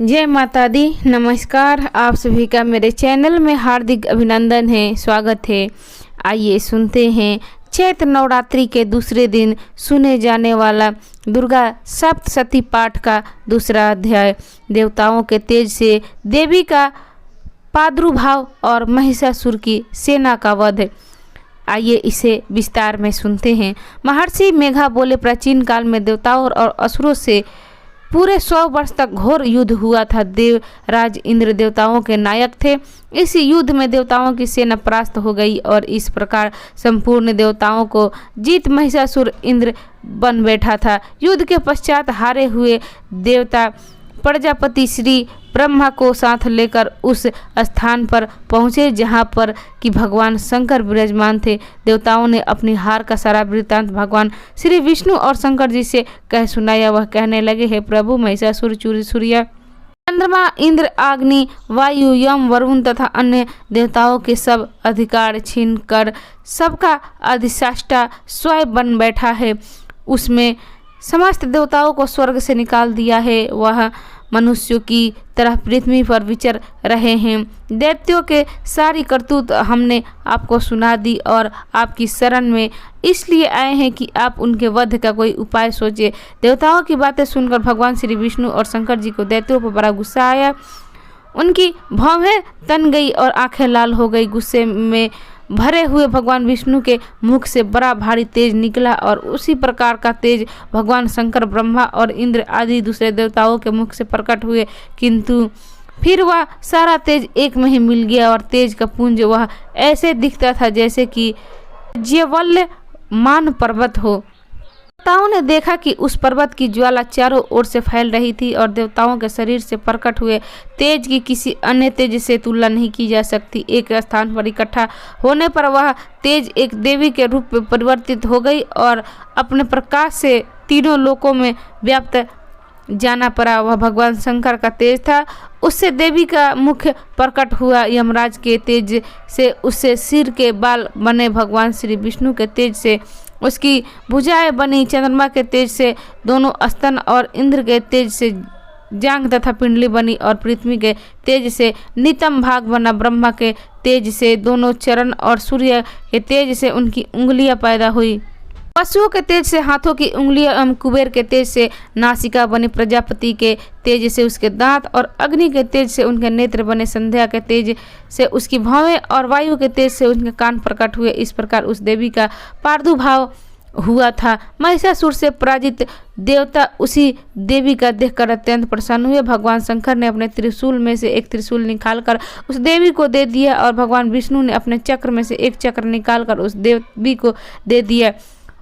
जय माता दी। नमस्कार, आप सभी का मेरे चैनल में हार्दिक अभिनंदन है, स्वागत है। आइए सुनते हैं चैत्र नवरात्रि के दूसरे दिन सुने जाने वाला दुर्गा सप्तशती पाठ का दूसरा अध्याय। देवताओं के तेज से देवी का प्रादुर्भाव और महिषासुर की सेना का वध। आइए इसे विस्तार में सुनते हैं। महर्षि मेघा बोले, प्राचीन काल में देवताओं और असुरों से पूरे 100 वर्ष तक घोर युद्ध हुआ था। देवराज इंद्र देवताओं के नायक थे। इस युद्ध में देवताओं की सेना परास्त हो गई और इस प्रकार संपूर्ण देवताओं को जीत महिषासुर इंद्र बन बैठा था। युद्ध के पश्चात हारे हुए देवता प्रजापति श्री ब्रह्मा को साथ लेकर उस स्थान पर पहुँचे जहाँ पर कि भगवान शंकर विराजमान थे। देवताओं ने अपनी हार का सारा वृत्तांत भगवान श्री विष्णु और शंकर जी से कह सुनाया। वह कहने लगे, हे प्रभु, महिषासुर सूर्य, चंद्रमा, इंद्र, अग्नि, वायु, यम, वरुण तथा अन्य देवताओं के सब अधिकार छीन कर सबका अधिष्ठाता स्वयं बन बैठा है। उसमें समस्त देवताओं को स्वर्ग से निकाल दिया है। वह मनुष्यों की तरह पृथ्वी पर विचर रहे हैं। दैत्यों के सारी करतूत हमने आपको सुना दी और आपकी शरण में इसलिए आए हैं कि आप उनके वध का कोई उपाय सोचे। देवताओं की बातें सुनकर भगवान श्री विष्णु और शंकर जी को दैत्यों पर बड़ा गुस्सा आया। उनकी भौहें तन गई और आंखें लाल हो गई। गुस्से में भरे हुए भगवान विष्णु के मुख से बड़ा भारी तेज निकला और उसी प्रकार का तेज भगवान शंकर, ब्रह्मा और इंद्र आदि दूसरे देवताओं के मुख से प्रकट हुए, किंतु फिर वह सारा तेज एक में ही मिल गया और तेज का पुंज वह ऐसे दिखता था जैसे कि ज्वल्यमान पर्वत हो। देवताओं ने देखा कि उस पर्वत की ज्वाला चारों ओर से फैल रही थी और देवताओं के शरीर से प्रकट हुए तेज की किसी अन्य तेज से तुलना नहीं की जा सकती। एक स्थान पर इकट्ठा होने पर वह तेज एक देवी के रूप में परिवर्तित हो गई और अपने प्रकाश से तीनों लोकों में व्याप्त जाना पड़ा। वह भगवान शंकर का तेज था। उससे देवी का मुख प्रकट हुआ। यमराज के तेज से उससे सिर के बाल बने। भगवान श्री विष्णु के तेज से उसकी भुजाएं बनी। चंद्रमा के तेज से दोनों स्तन और इंद्र के तेज से जांघ तथा पिंडली बनी और पृथ्वी के तेज से नितम भाग बना। ब्रह्मा के तेज से दोनों चरण और सूर्य के तेज से उनकी उंगलियां पैदा हुई। पशुओं के तेज से हाथों की उंगलियां, कुबेर के तेज से नासिका बनी, प्रजापति के तेज से उसके दांत और अग्नि के तेज से उनके नेत्र बने, संध्या के तेज से उसकी भौवें और वायु के तेज से उनके कान प्रकट हुए। इस प्रकार उस देवी का प्रादुर्भाव हुआ था। महिषासुर से पराजित देवता उसी देवी का देखकर अत्यंत प्रसन्न हुए। भगवान शंकर ने अपने त्रिशूल में से एक त्रिशूल निकालकर उस देवी को दे दिया और भगवान विष्णु ने अपने चक्र में से एक चक्र निकालकर उस देवी को दे दिया।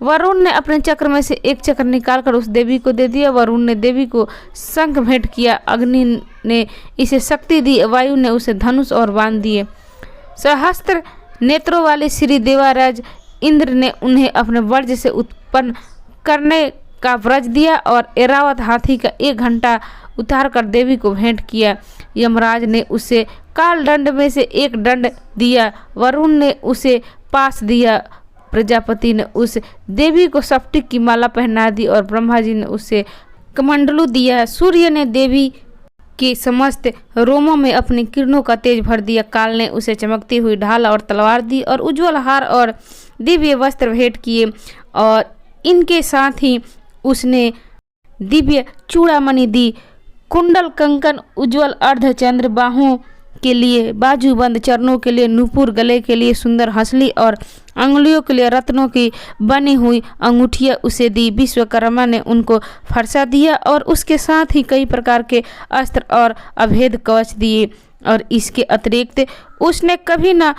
वरुण ने अपने चक्र में से एक चक्र निकालकर उस देवी को दे दिया। वरुण ने देवी को शंख भेंट किया। अग्नि ने इसे शक्ति दी। वायु ने उसे धनुष और बाण दिए। सहस्त्र नेत्रों वाले श्री देवराज इंद्र ने उन्हें अपने वज्र से उत्पन्न करने का व्रज दिया और ऐरावत हाथी का 1 घंटा उतार कर देवी को भेंट किया। यमराज ने उसे काल दंड में से एक दंड दिया। वरुण ने उसे पास दिया। प्रजापति ने उस देवी को स्फटिक की माला पहना दी और ब्रह्मा जी ने उसे कमंडलू दिया। सूर्य ने देवी के समस्त रोमों में अपनी किरणों का तेज भर दिया। काल ने उसे चमकती हुई ढाल और तलवार दी और उज्ज्वल हार और दिव्य वस्त्र भेंट किए और इनके साथ ही उसने दिव्य चूड़ामणि दी। कुंडल, कंकन, उज्ज्वल अर्धचंद्र, बाहों के लिए बाजूबंद, चरणों के लिए नूपुर, गले के लिए सुंदर हंसली और अंगुलियों के लिए रत्नों की बनी हुई अंगूठियाँ उसे दी। विश्वकर्मा ने उनको फरसा दिया और उसके साथ ही कई प्रकार के अस्त्र और अभेद कवच दिए और इसके अतिरिक्त उसने कभी न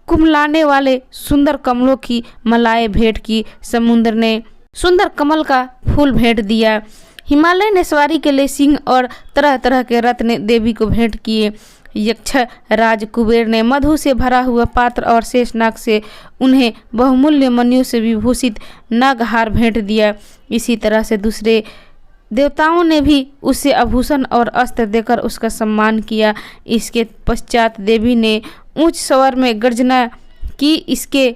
कुमलाने वाले सुंदर कमलों की मलाएं भेंट की। समुद्र ने सुंदर कमल का फूल भेंट दिया। हिमालय ने सवारी के लिए सिंह और तरह तरह के रत्न देवी को भेंट किए। यक्ष राज कुबेर ने मधु से भरा हुआ पात्र और शेषनाग से उन्हें बहुमूल्य मणियों से विभूषित नागहार भेंट दिया। इसी तरह से दूसरे देवताओं ने भी उसे आभूषण और अस्त्र देकर उसका सम्मान किया। इसके पश्चात देवी ने ऊंच स्वर में गर्जना की। इसके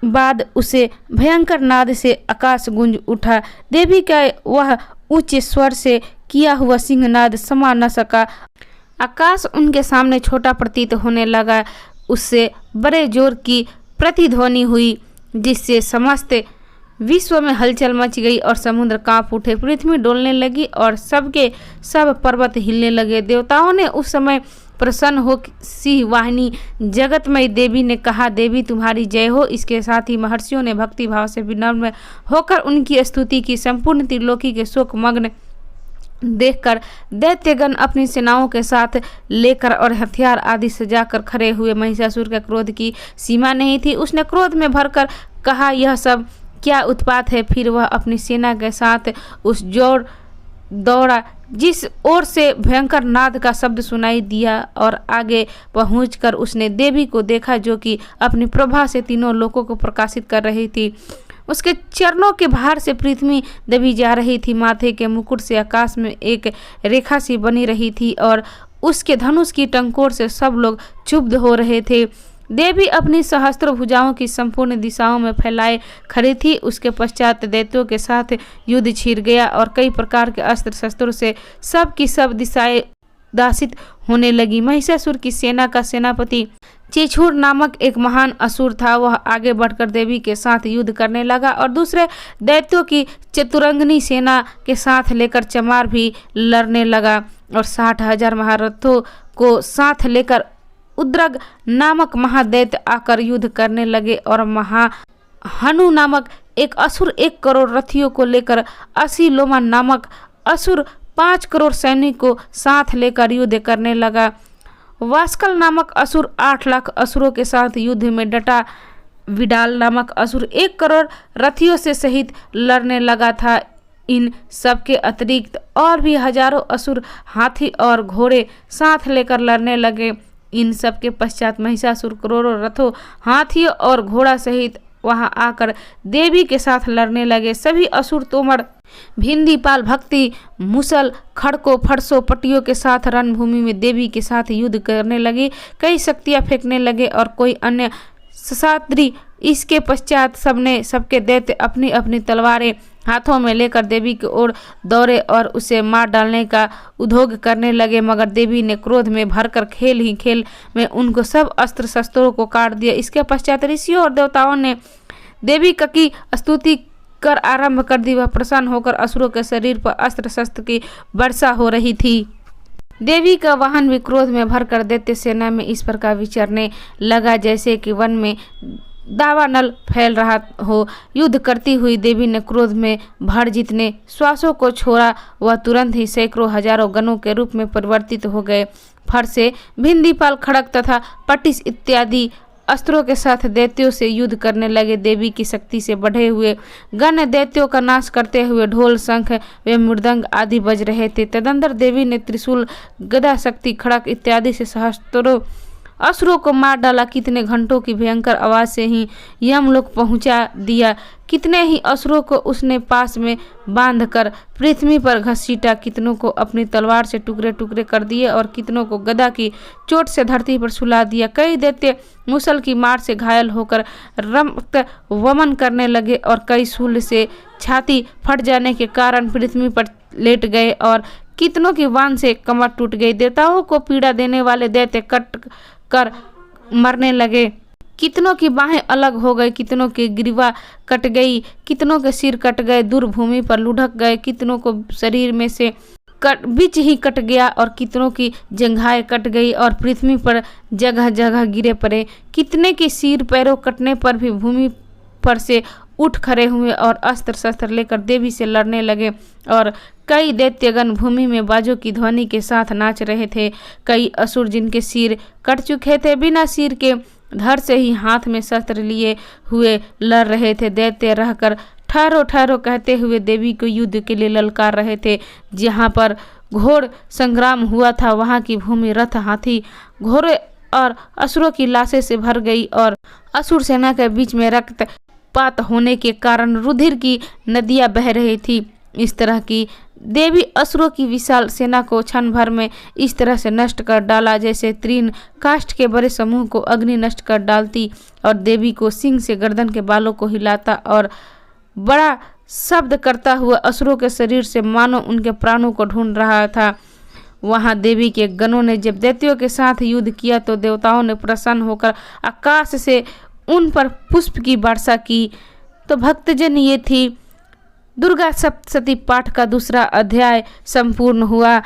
बाद उसे भयंकर नाद से आकाश गूंज उठा। देवी का वह उच्च स्वर से किया हुआ सिंहनाद समा न सका। आकाश उनके सामने छोटा प्रतीत होने लगा। उससे बड़े जोर की प्रतिध्वनि हुई जिससे समस्त विश्व में हलचल मच गई और समुद्र कांप उठे, पृथ्वी डोलने लगी और सबके सब पर्वत हिलने लगे। देवताओं ने उस समय प्रसन्न हो सिंह वाहिनी जगतमयी देवी ने कहा, देवी तुम्हारी जय हो। इसके साथ ही महर्षियों ने भक्ति भाव से विनम्र होकर उनकी स्तुति की। संपूर्ण त्रिलोकी के शोक मग्न देखकर दैत्यगण अपनी सेनाओं के साथ लेकर और हथियार आदि सजाकर खड़े हुए। महिषासुर के क्रोध की सीमा नहीं थी। उसने क्रोध में भरकर कहा, यह सब क्या उत्पात है। फिर वह अपनी सेना के साथ उस जोर दौड़ा जिस ओर से भयंकर नाद का शब्द सुनाई दिया और आगे पहुंचकर उसने देवी को देखा जो कि अपनी प्रभा से तीनों लोकों को प्रकाशित कर रही थी। उसके चरणों के भार से पृथ्वी दबी जा रही थी। माथे के मुकुट से आकाश में एक रेखा सी बनी रही थी और उसके धनुष की टंकोर से सब लोग क्षुब्ध हो रहे थे। देवी अपनी सहस्त्र भुजाओं की संपूर्ण दिशाओं में फैलाए खड़ी थी। उसके पश्चात दैत्यों के साथ युद्ध छिड़ गया और कई प्रकार के अस्त्र शस्त्रों से सब की सब दिशाएं दासित होने लगी। महिषासुर की सेना का सेनापति चेछुर नामक एक महान असुर था। वह आगे बढ़कर देवी के साथ युद्ध करने लगा और दूसरे दैत्यों की चतुरंगनी सेना के साथ लेकर चमार भी लड़ने लगा और 60,000 महारथों को साथ लेकर उद्रग नामक महादैत्य आकर युद्ध करने लगे और महाहनु नामक एक असुर 1 करोड़ रथियों को लेकर, असीलोमा नामक असुर 5 करोड़ सैनिक को साथ लेकर युद्ध करने लगा। वास्कल नामक असुर 8 लाख असुरों के साथ युद्ध में डटा। विडाल नामक असुर 1 करोड़ रथियों से सहित लड़ने लगा था। इन सबके अतिरिक्त और भी हजारों असुर हाथी और घोड़े साथ लेकर लड़ने लगे। इन सब के पश्चात महिषासुर करोड़ों रथों, हाथियों और घोड़ा सहित वहां आकर देवी के साथ लड़ने लगे। सभी असुर तोमर, भिंदीपाल, भक्ति, मुसल, खड़कों, फरसों, पटियों के साथ रणभूमि में देवी के साथ युद्ध करने लगे। कई शक्तियां फेंकने लगे और कोई अन्य शस्त्री। इसके पश्चात सबके दैत्य अपनी अपनी तलवारें हाथों में लेकर देवी की ओर दौड़े और उसे मार डालने का उद्योग करने लगे। मगर देवी ने क्रोध में भरकर खेल ही खेल में उनको सब अस्त्र शस्त्रों को काट दिया। इसके पश्चात ऋषियों और देवताओं ने देवी की स्तुति कर आरंभ कर दी। वह प्रसन्न होकर असुरों के शरीर पर अस्त्र शस्त्र की वर्षा हो रही थी। देवी का वाहन भी क्रोध में भरकर दैत्य सेना में इस प्रकार विचरने लगा जैसे कि वन में दावानल फैल रहा हो। युद्ध करती हुई देवी ने क्रोध में भर जितने श्वासों को छोड़ा वह तुरंत ही सैकड़ों हजारों गणों के रूप में परिवर्तित हो गए। फरसे, भिंदीपाल, खड़क तथा पटिस इत्यादि अस्त्रों के साथ दैत्यों से युद्ध करने लगे। देवी की शक्ति से बढ़े हुए गण दैत्यों का नाश करते हुए ढोल, शंख व मृदंग आदि बज रहे थे। तदंतर देवी ने त्रिशूल, गदा, शक्ति, खड़क इत्यादि से सहस्त्रों असुरों को मार डाला। कितने घंटों की भयंकर आवाज से ही यमलोक पहुंचा दिया। कितने ही असुरों को उसने पास में बांधकर पृथ्वी पर घसीटा। कितनों को अपनी तलवार से टुकड़े टुकड़े कर दिए और कितनों को गदा की चोट से धरती पर सुला दिया। कई दैत्य मुसल की मार से घायल होकर रक्त वमन करने लगे और कई शूल से छाती फट जाने के कारण पृथ्वी पर लेट गए और कितनों की बांध से कमर टूट गई। देवताओं को पीड़ा देने वाले दैत्य कट कर मरने लगे। कितनों की बाहें अलग हो गई, कितनों की ग्रीवा कट गई, कितनों के सिर कट गए, दूर भूमि पर लुढ़क गए। कितनों को शरीर में से बीच ही कट गया और कितनों की जंघाएं कट गई और पृथ्वी पर जगह जगह गिरे पड़े। कितने के सिर पैरों कटने पर भी भूमि पर से उठ खड़े हुए और अस्त्र शस्त्र लेकर देवी से लड़ने लगे और कई दैत्यगण भूमि में बाजों की ध्वनि के साथ नाच रहे थे। कई असुर जिनके सिर कट चुके थे बिना सिर के धड़ से ही हाथ में शस्त्र लिए हुए लड़ रहे थे। दैत्य रहकर ठहरो ठहरो कहते हुए देवी को युद्ध के लिए ललकार रहे थे। जहाँ पर घोर संग्राम हुआ था वहाँ की भूमि रथ, हाथी, घोड़े और असुरों की लाशें से भर गई और असुर सेना के बीच में रक्तपात होने के कारण रुधिर की नदियां बह रही थी। इस तरह की देवी असुरों की विशाल सेना को क्षण भर में इस तरह से नष्ट कर डाला जैसे तृण काष्ठ के बड़े समूह को अग्नि नष्ट कर डालती और देवी को सिंह से गर्दन के बालों को हिलाता और बड़ा शब्द करता हुआ असुरों के शरीर से मानो उनके प्राणों को ढूंढ रहा था। वहां देवी के गणों ने जब दैत्यों के साथ युद्ध किया तो देवताओं ने प्रसन्न होकर आकाश से उन पर पुष्प की वर्षा की। तो भक्तजन, ये थी दुर्गा सप्तशती पाठ का दूसरा अध्याय संपूर्ण हुआ।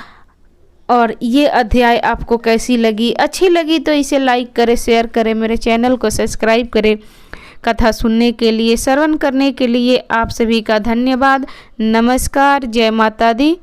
और ये अध्याय आपको कैसी लगी? अच्छी लगी तो इसे लाइक करें, शेयर करें, मेरे चैनल को सब्सक्राइब करें। कथा सुनने के लिए, श्रवण करने के लिए आप सभी का धन्यवाद। नमस्कार। जय माता दी।